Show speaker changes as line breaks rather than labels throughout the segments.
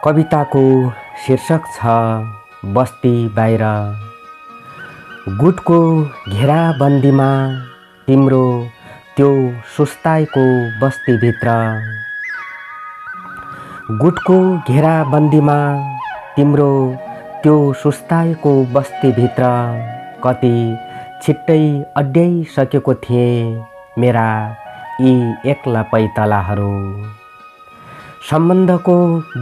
कविताको शीर्षक छ बस्ती बाहिर। गुटको घेराबन्दीमा तिम्रो त्यो सुस्ताएको बस्तीभित्र। गुटको घेराबन्दीमा तिम्रो त्यो सुस्ताएको बस्तीभित्र कति छिट्टै अड्याइसकेको थिएँ मेरा यी एक्ला पैतालाहरू। सम्बन्धको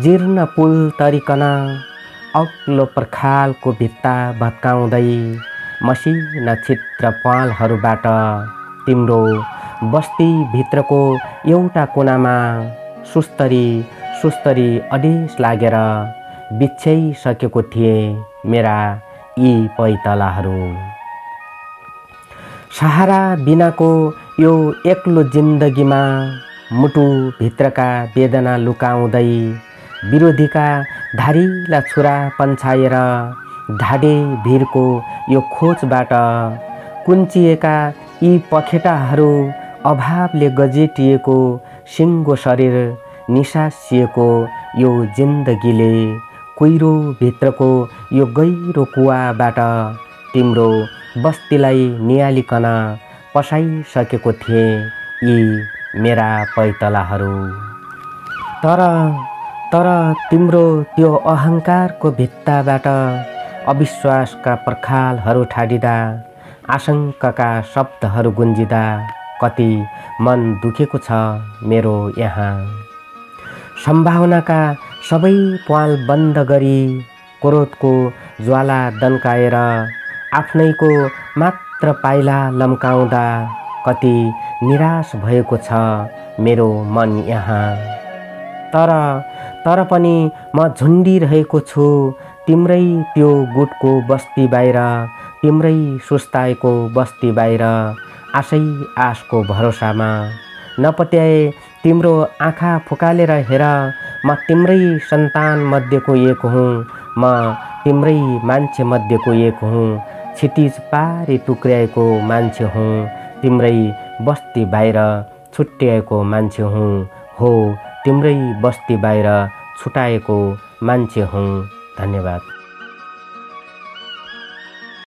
जीर्ण पुल तरिकन अग्लो पर्खालको भित्ता भत्काउँदै मसिना छित्र पालहरूबाट तिम्रो बस्तीभित्रको एउटा कुनामा सुस्तरी अडेस लागेर बिछ्याइसकेको थिएँ मेरा यी पैतालाहरू। सहारा बिनाको यो एक्लो जिन्दगीमा मुटु भित्रका वेदना लुकाउँदै विरोधीका धारिला छुरा पन्छाएर ढाडे भिरको यो खोजबाट कुन्चिएका यी पखेटाहरू अभावले गजेटिएको सिङ्गो शरीर निसासिएको यो जिन्दगीले कुहिरो भित्रको यो गहिरो कुवाबाट तिम्रो बस्तीलाई नियालिकन पसाइसकेको थिएँ यी मेरा पैतलाहरू। तर तिम्रो त्यो अहङ्कारको भित्ताबाट अविश्वासका पर्खालहरू ठाडिँदा आशंकाका शब्दहरू गुन्जिँदा कति मन दुखेको छ मेरो यहाँ। सम्भावनाका सबै प्वाल बन्द गरी क्रोधको ज्वाला दन्काएर आफ्नैको मात्र पाइला लम्काउँदा कति निराश भएको छ मेरो मन यहाँ। तर पनि म झुन्डिरहेको छु तिम्रै त्यो गुटको बस्ती बाहिर, तिम्रै सुस्ताएको बस्ती बाहिर, आशको भरोसामा। नपत्याए तिम्रो आँखा फुकालेर हेर, म तिम्रै सन्तान मध्येको एक हुँ, म तिम्रै मान्छे मध्येको एक हुँ, क्षितिज पारी टुक्र्याएको मान्छे हुँ, तिम्रै बस्ती बाहिर छुट्याएको मान्छे हुँ, हो तिम्रै बस्ती बाहिर छुटाएको मान्छे हुँ। धन्यवाद।